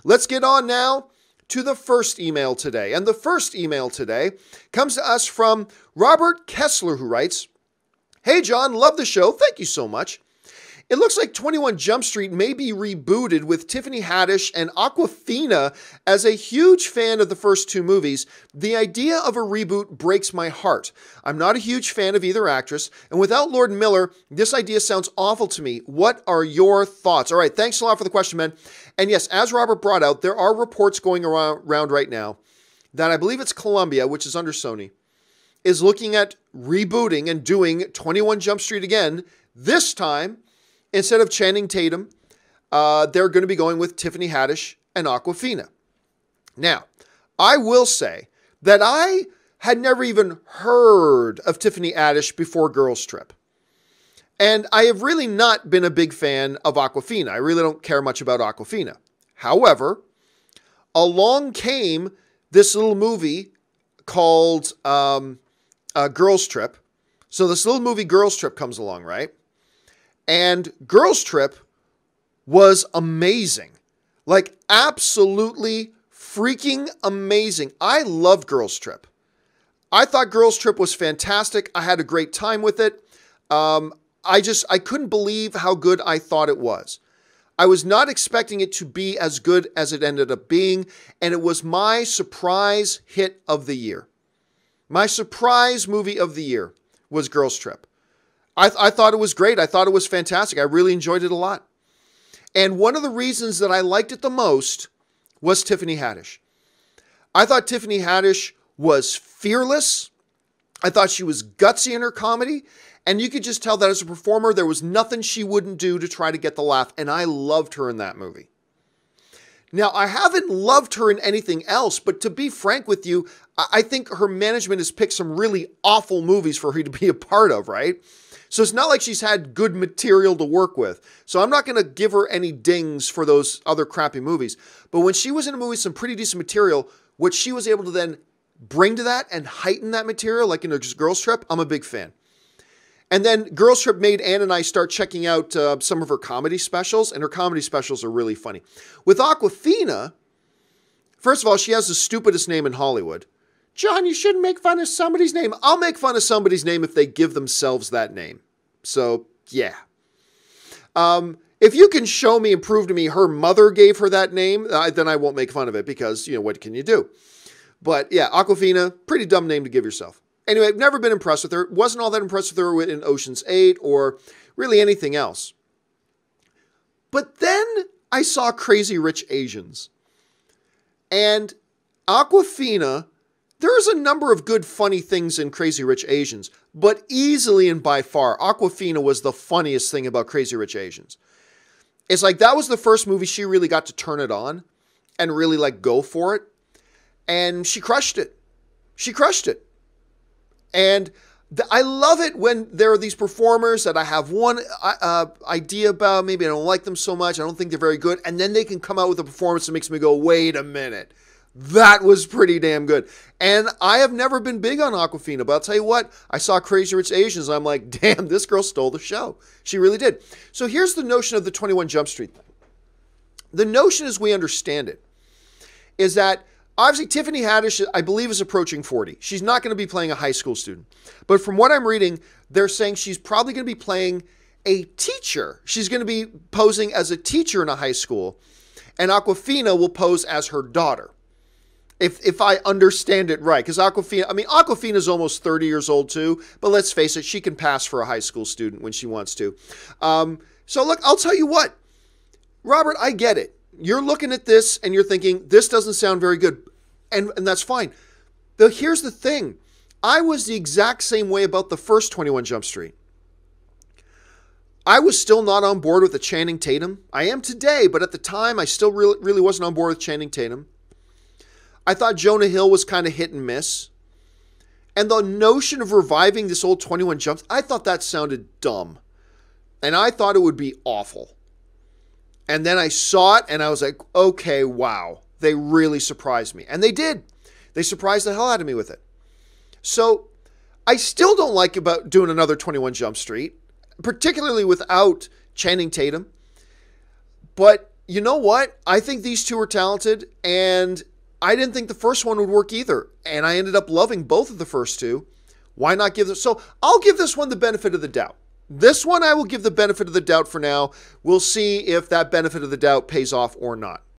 Let's get on now to the first email today. And the first email today comes to us from Robert Kessler, who writes, "Hey, John, love the show. Thank you so much. It looks like 21 Jump Street may be rebooted with Tiffany Haddish and Awkwafina. As a huge fan of the first two movies, the idea of a reboot breaks my heart. I'm not a huge fan of either actress, and without Lord and Miller, this idea sounds awful to me. What are your thoughts?" All right, thanks a lot for the question, man. And yes, as Robert brought out, there are reports going around right now that I believe it's Columbia, which is under Sony, is looking at rebooting and doing 21 Jump Street again. This time, instead of Channing Tatum, they're going to be going with Tiffany Haddish and Awkwafina. Now, I will say that I had never even heard of Tiffany Haddish before Girls Trip. And I have really not been a big fan of Awkwafina. I really don't care much about Awkwafina. However, along came this little movie called Girls Trip. So this little movie Girls Trip comes along, right? And Girls Trip was amazing. Like, absolutely freaking amazing. I loved Girls Trip. I thought Girls Trip was fantastic. I had a great time with it. I couldn't believe how good I thought it was. I was not expecting it to be as good as it ended up being, and it was my surprise hit of the year. My surprise movie of the year was Girls Trip. I thought it was great. I thought it was fantastic. I really enjoyed it a lot. And one of the reasons that I liked it the most was Tiffany Haddish. I thought Tiffany Haddish was fearless. I thought she was gutsy in her comedy. And you could just tell that as a performer, there was nothing she wouldn't do to try to get the laugh. And I loved her in that movie. Now, I haven't loved her in anything else, but to be frank with you, I think her management has picked some really awful movies for her to be a part of, right? So it's not like she's had good material to work with. So I'm not going to give her any dings for those other crappy movies. But when she was in a movie with some pretty decent material, what she was able to then bring to that and heighten that material, like in her Girls Trip, I'm a big fan. And then Girls Trip made Ann and I start checking out some of her comedy specials, and her comedy specials are really funny. With Awkwafina, first of all, she has the stupidest name in Hollywood. John, you shouldn't make fun of somebody's name. I'll make fun of somebody's name if they give themselves that name. So, yeah. If you can show me and prove to me her mother gave her that name, then I won't make fun of it because, what can you do? But, yeah, Awkwafina, pretty dumb name to give yourself. Anyway, I've never been impressed with her. Wasn't all that impressed with her in Ocean's 8 or really anything else. But then I saw Crazy Rich Asians. And Awkwafina, there's a number of good, funny things in Crazy Rich Asians, but easily and by far, Awkwafina was the funniest thing about Crazy Rich Asians. It's like that was the first movie she really got to turn it on and really go for it. And she crushed it. She crushed it. And I love it when there are these performers that I have one idea about. Maybe I don't like them so much. I don't think they're very good. And then they can come out with a performance that makes me go, wait a minute. That was pretty damn good. And I have never been big on Awkwafina, but I'll tell you what, I saw Crazy Rich Asians, and I'm like, damn, this girl stole the show. She really did. So here's the notion of the 21 Jump Street thing. The notion as we understand it is that obviously Tiffany Haddish, I believe, is approaching 40. She's not going to be playing a high school student. But from what I'm reading, they're saying she's probably going to be playing a teacher. She's going to be posing as a teacher in a high school, and Awkwafina will pose as her daughter. If I understand it right, because Awkwafina is almost 30 years old too, but let's face it, she can pass for a high school student when she wants to. So look, I'll tell you what, Robert, I get it. You're looking at this and you're thinking, this doesn't sound very good, and that's fine. Though here's the thing, I was the exact same way about the first 21 Jump Street. I was still not on board with the Channing Tatum. I am today, but at the time, I still really wasn't on board with Channing Tatum. I thought Jonah Hill was kind of hit and miss. And the notion of reviving this old 21 Jumps, I thought that sounded dumb. And I thought it would be awful. And then I saw it and I was like, okay, wow. They really surprised me. And they did. They surprised the hell out of me with it. So I still don't like about doing another 21 Jump Street, particularly without Channing Tatum. But you know what? I think these two are talented, and I didn't think the first one would work either. And I ended up loving both of the first two. Why not give this? So I'll give this one the benefit of the doubt. This one I will give the benefit of the doubt for now. We'll see if that benefit of the doubt pays off or not.